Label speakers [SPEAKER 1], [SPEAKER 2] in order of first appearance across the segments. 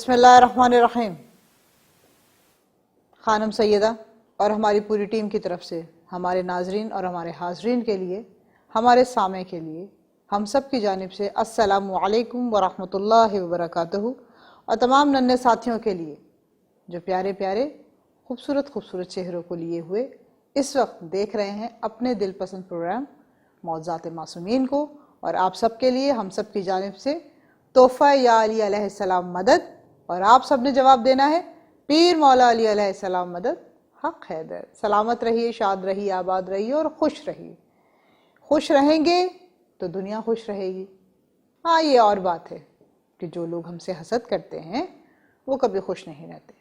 [SPEAKER 1] بسم اللہ الرحمن الرحیم۔ خانم سیدہ اور ہماری پوری ٹیم کی طرف سے ہمارے ناظرین اور ہمارے حاضرین کے لیے، ہمارے سامع کے لیے، ہم سب کی جانب سے السلام علیکم ورحمۃ اللہ وبرکاتہ، اور تمام ننھے ساتھیوں کے لیے جو پیارے پیارے خوبصورت چہروں کو لیے ہوئے اس وقت دیکھ رہے ہیں اپنے دل پسند پروگرام معجزات معصومین کو، اور آپ سب کے لیے ہم سب کی جانب سے تحفہ یا علی علیہ السلام مدد، اور آپ سب نے جواب دینا ہے پیر مولا علی علیہ السلام مدد حق حیدر۔ سلامت رہیے، شاد رہیے، آباد رہیے اور خوش رہیے۔ خوش رہیں گے تو دنیا خوش رہے گی۔ ہاں، یہ اور بات ہے کہ جو لوگ ہم سے حسد کرتے ہیں وہ کبھی خوش نہیں رہتے،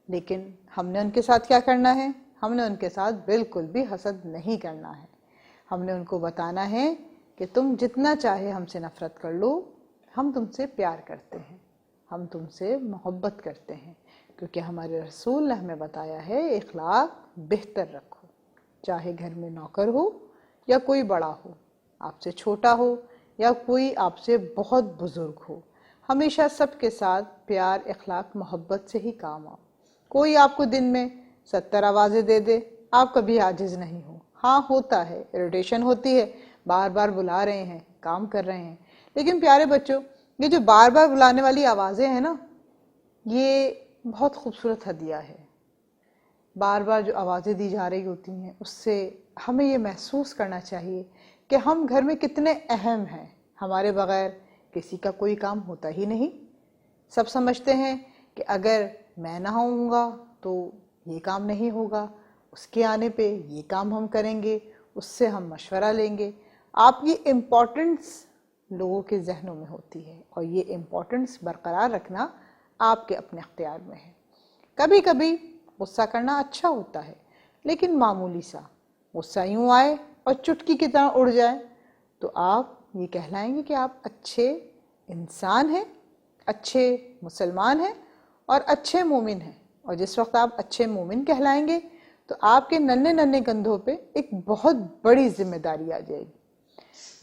[SPEAKER 1] لیکن ہم نے ان کے ساتھ کیا کرنا ہے؟ ہم نے ان کے ساتھ بالکل بھی حسد نہیں کرنا ہے۔ ہم نے ان کو بتانا ہے کہ تم جتنا چاہے ہم سے نفرت کر لو، ہم تم سے پیار کرتے ہیں، ہم تم سے محبت کرتے ہیں، کیونکہ ہمارے رسول نے ہمیں بتایا ہے اخلاق بہتر رکھو، چاہے گھر میں نوکر ہو یا کوئی بڑا ہو، آپ سے چھوٹا ہو یا کوئی آپ سے بہت بزرگ ہو، ہمیشہ سب کے ساتھ پیار، اخلاق، محبت سے ہی کام آؤ۔ کوئی آپ کو دن میں 70 آوازیں دے دے، آپ کبھی عاجز نہیں ہو۔ ہاں، ہوتا ہے، اریٹیشن ہوتی ہے، بار بار بلا رہے ہیں، کام کر رہے ہیں، لیکن پیارے بچوں، یہ جو بار بار بلانے والی آوازیں ہیں نا، یہ بہت خوبصورت ہدیہ ہے۔ بار بار جو آوازیں دی جا رہی ہوتی ہیں، اس سے ہمیں یہ محسوس کرنا چاہیے کہ ہم گھر میں کتنے اہم ہیں، ہمارے بغیر کسی کا کوئی کام ہوتا ہی نہیں۔ سب سمجھتے ہیں کہ اگر میں نہ ہوں گا تو یہ کام نہیں ہوگا، اس کے آنے پہ یہ کام ہم کریں گے، اس سے ہم مشورہ لیں گے۔ آپ کی امپورٹنس لوگوں کے ذہنوں میں ہوتی ہے، اور یہ امپورٹنس برقرار رکھنا آپ کے اپنے اختیار میں ہے۔ کبھی کبھی غصہ کرنا اچھا ہوتا ہے، لیکن معمولی سا غصہ یوں آئے اور چٹکی کی طرح اڑ جائے تو آپ یہ کہلائیں گے کہ آپ اچھے انسان ہیں، اچھے مسلمان ہیں اور اچھے مومن ہیں۔ اور جس وقت آپ اچھے مومن کہلائیں گے تو آپ کے ننھے کندھوں پہ ایک بہت بڑی ذمہ داری آ جائے گی۔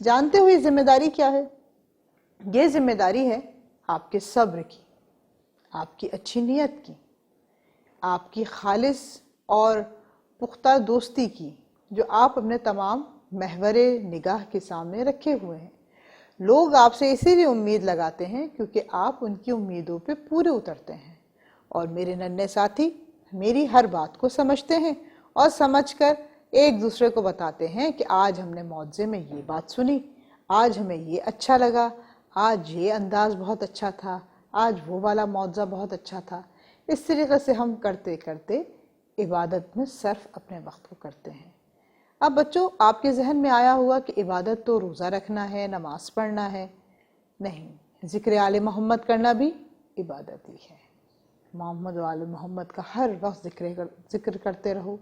[SPEAKER 1] جانتے ہوئے ذمہ داری کیا ہے؟ یہ ذمہ داری ہے آپ کے صبر کی، آپ کی اچھی نیت کی، آپ کی خالص اور پختہ دوستی کی، جو آپ اپنے تمام محور نگاہ کے سامنے رکھے ہوئے ہیں۔ لوگ آپ سے اسی لیے امید لگاتے ہیں کیونکہ آپ ان کی امیدوں پہ پورے اترتے ہیں، اور میرے ننھے ساتھی میری ہر بات کو سمجھتے ہیں اور سمجھ کر ایک دوسرے کو بتاتے ہیں کہ آج ہم نے معجزے میں یہ بات سنی، آج ہمیں یہ اچھا لگا، آج یہ انداز بہت اچھا تھا، آج وہ والا معجزہ بہت اچھا تھا۔ اس طریقے سے ہم کرتے کرتے عبادت میں صرف اپنے وقت کو کرتے ہیں۔ اب بچوں، آپ کے ذہن میں آیا ہوا کہ عبادت تو روزہ رکھنا ہے، نماز پڑھنا ہے۔ نہیں، ذکر آل محمد کرنا بھی عبادت ہی ہے۔ محمد و آل محمد کا ہر وقت ذکر کرتے رہو،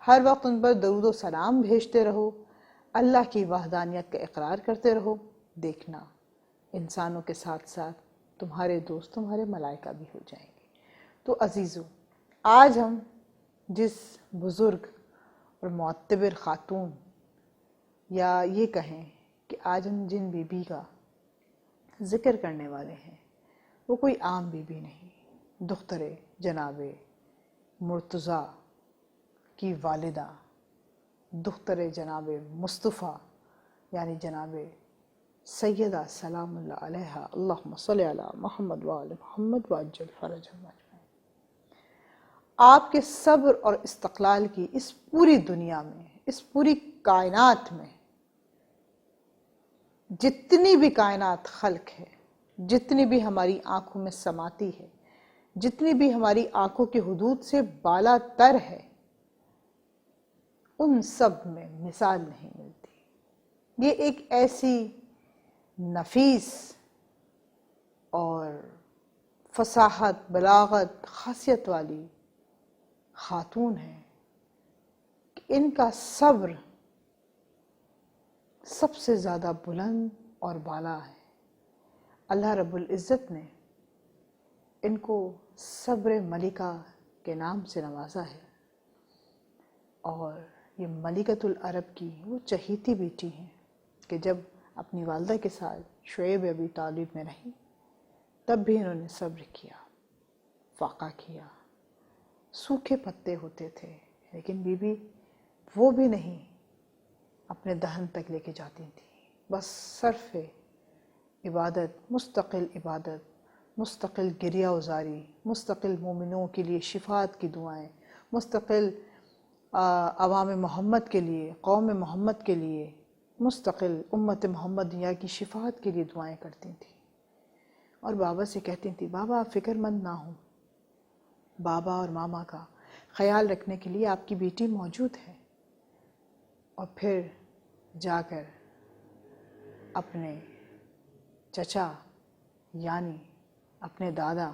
[SPEAKER 1] ہر وقت ان پر درود و سلام بھیجتے رہو، اللہ کی وحدانیت کا اقرار کرتے رہو۔ دیکھنا انسانوں کے ساتھ ساتھ تمہارے دوست، تمہارے ملائکہ بھی ہو جائیں گے۔ تو عزیزو، آج ہم جس بزرگ اور معتبر خاتون، یا یہ کہیں کہ آج ہم جن بی بی کا ذکر کرنے والے ہیں، وہ کوئی عام بی بی نہیں، دختر جناب مرتضیٰ کی والدہ، دختر جناب مصطفیٰ یعنی جناب سیدہ سلام اللہ علیہا، اللہم صلی علی محمد وآل محمد وعجل فرجہم اجمعین۔ آپ کے صبر اور استقلال کی اس پوری دنیا میں، اس پوری کائنات میں، جتنی بھی کائنات خلق ہے، جتنی بھی ہماری آنکھوں میں سماتی ہے، جتنی بھی ہماری آنکھوں کی حدود سے بالا تر ہے، ان سب میں مثال نہیں ملتی۔ یہ ایک ایسی نفیس اور فصاحت، بلاغت، خاصیت والی خاتون ہے کہ ان کا صبر سب سے زیادہ بلند اور بالا ہے۔ اللہ رب العزت نے ان کو صبر ملکہ کے نام سے نوازا ہے، اور یہ ملکۃ العرب کی وہ چہیتی بیٹی ہیں کہ جب اپنی والدہ کے ساتھ شعیب ابی طالب میں رہیں تب بھی انہوں نے صبر کیا، فاقہ کیا۔ سوکھے پتے ہوتے تھے، لیکن بی بی وہ بھی نہیں اپنے دہن تک لے کے جاتی تھی، بس صرف عبادت، مستقل گریہ ازاری، مستقل مومنوں کے لیے شفاعت کی دعائیں، مستقل عوام محمد کے لیے، قوم محمد کے لیے، مستقل امت محمدیہ کی شفاعت کے لیے دعائیں کرتی تھیں۔ اور بابا سے کہتی تھی، بابا آپ فکر مند نہ ہوں، بابا اور ماما کا خیال رکھنے کے لیے آپ کی بیٹی موجود ہے۔ اور پھر جا کر اپنے چچا یعنی اپنے دادا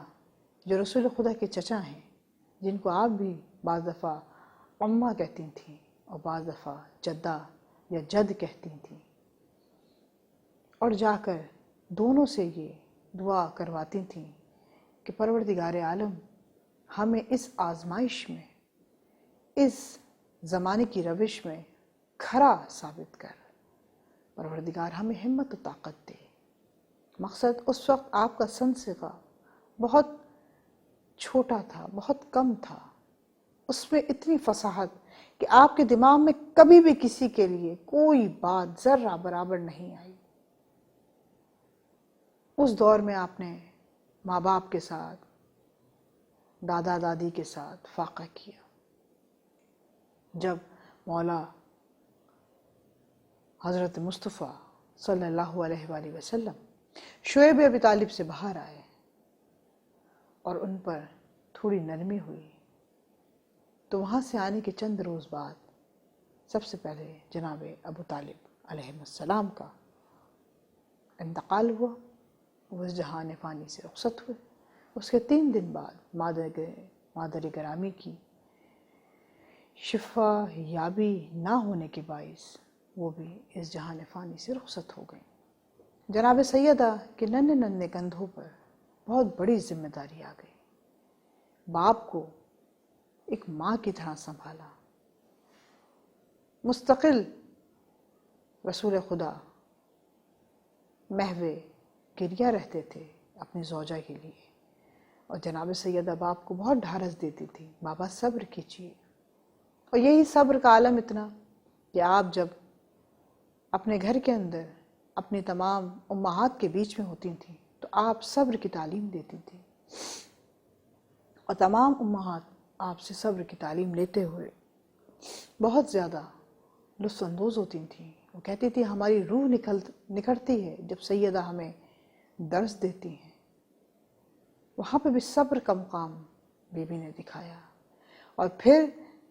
[SPEAKER 1] جو رسول خدا کے چچا ہیں، جن کو آپ بھی بعض دفعہ اماں کہتی تھیں اور بعض دفعہ جدہ یا جد کہتی تھیں، اور جا کر دونوں سے یہ دعا کرواتی تھیں کہ پروردگار عالم ہمیں اس آزمائش میں، اس زمانے کی روش میں کھرا ثابت کر، پروردگار ہمیں ہمت و طاقت دے۔ مقصد اس وقت آپ کا سن سگا بہت چھوٹا تھا، بہت کم تھا، اس میں اتنی فصاحت کہ آپ کے دماغ میں کبھی بھی کسی کے لیے کوئی بات ذرہ برابر نہیں آئی۔ اس دور میں آپ نے ماں باپ کے ساتھ، دادا دادی کے ساتھ فاقہ کیا۔ جب مولا حضرت مصطفیٰ صلی اللہ علیہ وآلہ وسلم شعیب ابی طالب سے باہر آئے اور ان پر تھوڑی نرمی ہوئی، تو وہاں سے آنے کے چند روز بعد سب سے پہلے جناب ابو طالب علیہ السلام کا انتقال ہوا، وہ اس جہان فانی سے رخصت ہوئے۔ اس کے 3 دن بعد مادر گرامی کی شفا یابی نہ ہونے کے باعث وہ بھی اس جہان فانی سے رخصت ہو گئیں۔ جناب سیدہ کے ننھے کندھوں پر بہت بڑی ذمہ داری آ گئی۔ باپ کو ایک ماں کی طرح سنبھالا، مستقل رسول خدا محو گریہ رہتے تھے اپنی زوجہ کے لیے، اور جناب سیدہ باپ کو بہت ڈھارس دیتی تھی، بابا صبر کیجیے۔ اور یہی صبر کا عالم اتنا کہ آپ جب اپنے گھر کے اندر اپنی تمام امہات کے بیچ میں ہوتی تھیں تو آپ صبر کی تعلیم دیتی تھیں، اور تمام امہات آپ سے صبر کی تعلیم لیتے ہوئے بہت زیادہ لطف اندوز ہوتی تھیں۔ وہ کہتی تھی ہماری روح نکھرتی ہے جب سیدہ ہمیں درس دیتی ہیں۔ وہاں پہ بھی صبر کا مقام بی بی نے دکھایا۔ اور پھر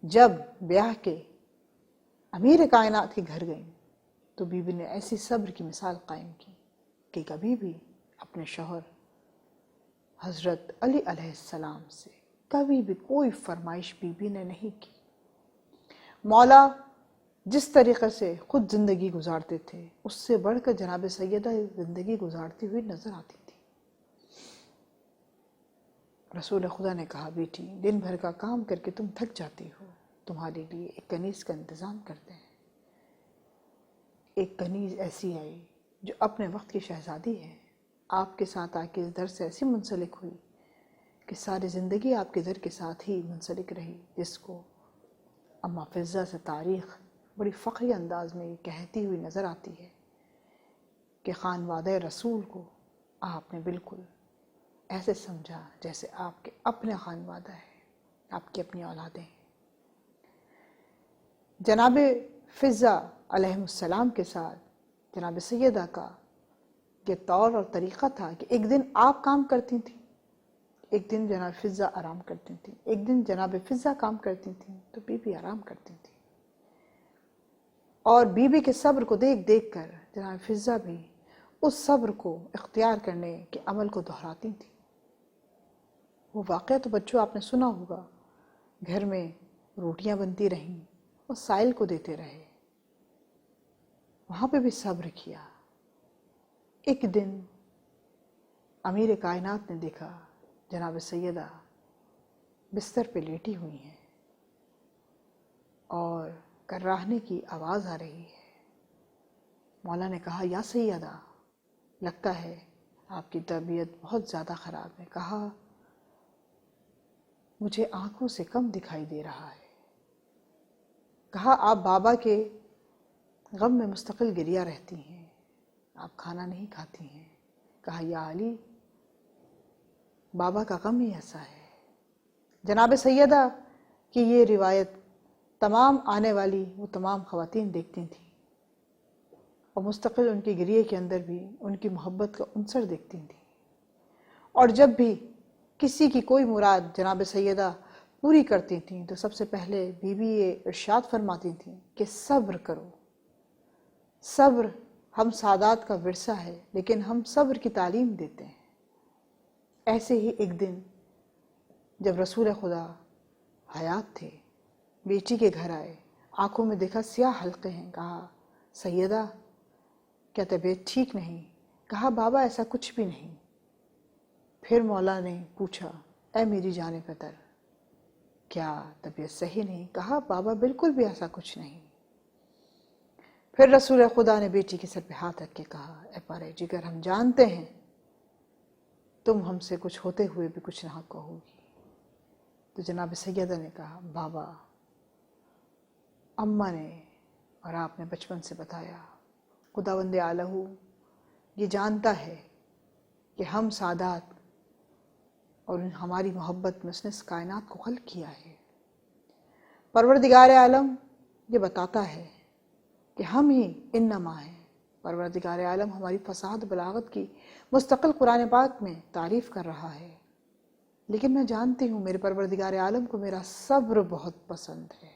[SPEAKER 1] جب بیاہ کے امیر کائنات کے گھر گئیں تو بی بی نے ایسی صبر کی مثال قائم کی کہ کبھی بھی اپنے شوہر حضرت علی علیہ السلام سے کبھی بھی کوئی فرمائش بی بی نے نہیں کی۔ مولا جس طریقے سے خود زندگی گزارتے تھے اس سے بڑھ کر جناب سیدہ زندگی گزارتی ہوئی نظر آتی تھی۔ رسول خدا نے کہا، بیٹی دن بھر کا کام کر کے تم تھک جاتی ہو، تمہارے لیے ایک کنیز کا انتظام کرتے ہیں۔ ایک کنیز ایسی آئی جو اپنے وقت کی شہزادی ہے، آپ کے ساتھ آ کے اس در سے ایسی منسلک ہوئی کہ ساری زندگی آپ کے در کے ساتھ ہی منسلک رہی، جس کو اما فضہ سے تاریخ بڑی فخری انداز میں کہتی ہوئی نظر آتی ہے کہ خانوادہ رسول کو آپ نے بالکل ایسے سمجھا جیسے آپ کے اپنے خانوادہ ہے، آپ کی اپنی اولادیں ہیں۔ جناب فضہ علیہ السلام کے ساتھ جناب سیدہ کا یہ طور اور طریقہ تھا کہ ایک دن آپ کام کرتی تھیں، ایک دن جناب فضہ آرام کرتی تھیں، ایک دن جناب فضہ کام کرتی تھیں تو بی بی آرام کرتی تھیں۔ اور بی بی کے صبر کو دیکھ دیکھ کر جناب فضہ بھی اس صبر کو اختیار کرنے کے عمل کو دہراتی تھیں۔ وہ واقعہ تو بچوں آپ نے سنا ہوگا، گھر میں روٹیاں بنتی رہیں اور سائل کو دیتے رہے، وہاں پہ بھی صبر کیا۔ ایک دن امیر کائنات نے دیکھا جناب سیدہ بستر پہ لیٹی ہوئی ہیں اور کراہنے کی آواز آ رہی ہے۔ مولا نے کہا، یا سیدہ لگتا ہے آپ کی طبیعت بہت زیادہ خراب ہے۔ کہا، مجھے آنکھوں سے کم دکھائی دے رہا ہے۔ کہا آپ بابا کے غم میں مستقل گریہ رہتی ہیں، آپ کھانا نہیں کھاتی ہیں۔ کہا یا علی، بابا کا غم ہی ایسا ہے۔ جناب سیدہ کی یہ روایت تمام آنے والی وہ تمام خواتین دیکھتی تھیں اور مستقل ان کی گریہ کے اندر بھی ان کی محبت کا عنصر دیکھتی تھیں، اور جب بھی کسی کی کوئی مراد جناب سیدہ پوری کرتی تھیں تو سب سے پہلے بی بی یہ ارشاد فرماتی تھیں کہ صبر کرو۔ صبر ہم سادات کا ورثہ ہے، لیکن ہم صبر کی تعلیم دیتے ہیں۔ ایسے ہی ایک دن جب رسول خدا حیات تھے، بیٹی کے گھر آئے، آنکھوں میں دیکھا سیاہ حلقے ہیں۔ کہا سیدہ کیا طبیعت ٹھیک نہیں؟ کہا بابا ایسا کچھ بھی نہیں۔ پھر مولا نے پوچھا اے میری جان پتر، کیا طبیعت صحیح نہیں؟ کہا بابا بالکل بھی ایسا کچھ نہیں۔ پھر رسول خدا نے بیٹی کے سر پہ ہاتھ رکھ کے کہا اے پارے جگر، ہم جانتے ہیں تم ہم سے کچھ ہوتے ہوئے بھی کچھ نہ کہو گی۔ تو جناب سیدہ نے کہا بابا، اماں نے اور آپ نے بچپن سے بتایا، خداوند اعلیٰ یہ جانتا ہے کہ ہم سادات اور ہماری محبت میں اس نے اس کائنات کو خلق کیا ہے۔ پروردگار عالم یہ بتاتا ہے کہ ہم ہی انما ہیں۔ پروردگار عالم ہماری فصاحت بلاغت کی مستقل قرآن پاک میں تعریف کر رہا ہے، لیکن میں جانتی ہوں میرے پروردگار عالم کو میرا صبر بہت پسند ہے۔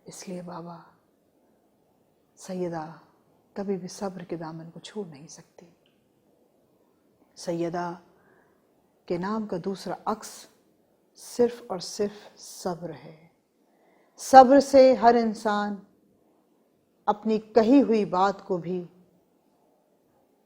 [SPEAKER 1] اس لیے بابا، سیدہ کبھی بھی صبر کے دامن کو چھوڑ نہیں سکتی۔ سیدہ کے نام کا دوسرا عکس صرف اور صرف صبر ہے۔ صبر سے ہر انسان اپنی کہی ہوئی بات کو بھی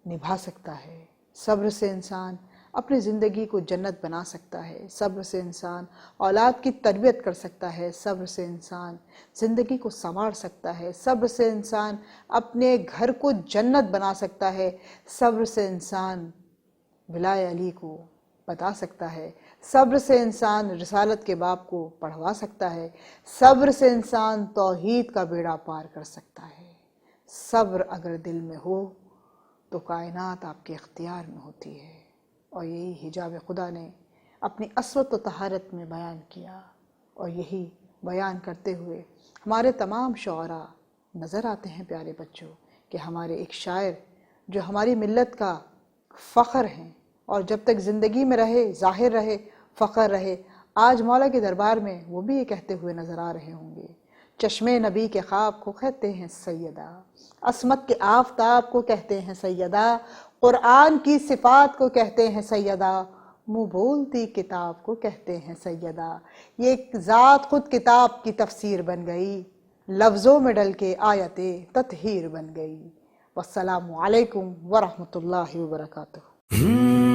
[SPEAKER 1] نبھا سکتا ہے۔ صبر سے انسان اپنی زندگی کو جنت بنا سکتا ہے۔ صبر سے انسان اولاد کی تربیت کر سکتا ہے۔ صبر سے انسان زندگی کو سنوار سکتا ہے۔ صبر سے انسان اپنے گھر کو جنت بنا سکتا ہے۔ صبر سے انسان ولائے علی کو بتا سکتا ہے۔ صبر سے انسان رسالت کے باب کو پڑھوا سکتا ہے۔ صبر سے انسان توحید کا بیڑا پار کر سکتا ہے۔ صبر اگر دل میں ہو تو کائنات آپ کے اختیار میں ہوتی ہے، اور یہی حجاب خدا نے اپنی عصمت و طہارت میں بیان کیا، اور یہی بیان کرتے ہوئے ہمارے تمام شعراء نظر آتے ہیں پیارے بچوں کہ ہمارے ایک شاعر جو ہماری ملت کا فخر ہیں، اور جب تک زندگی میں رہے ظاہر رہے فخر رہے، آج مولا کے دربار میں وہ بھی یہ کہتے ہوئے نظر آ رہے ہوں گے، چشمے نبی کے خواب کو کہتے ہیں سیدہ، عصمت کے آفتاب کو کہتے ہیں سیدہ، قرآن کی صفات کو کہتے ہیں سیدہ، منہ بولتی کتاب کو کہتے ہیں سیدہ۔ یہ ذات خود کتاب کی تفسیر بن گئی، لفظوں میں ڈل کے آیت تطہیر بن گئی۔ والسلام علیکم ورحمۃ اللہ وبرکاتہ۔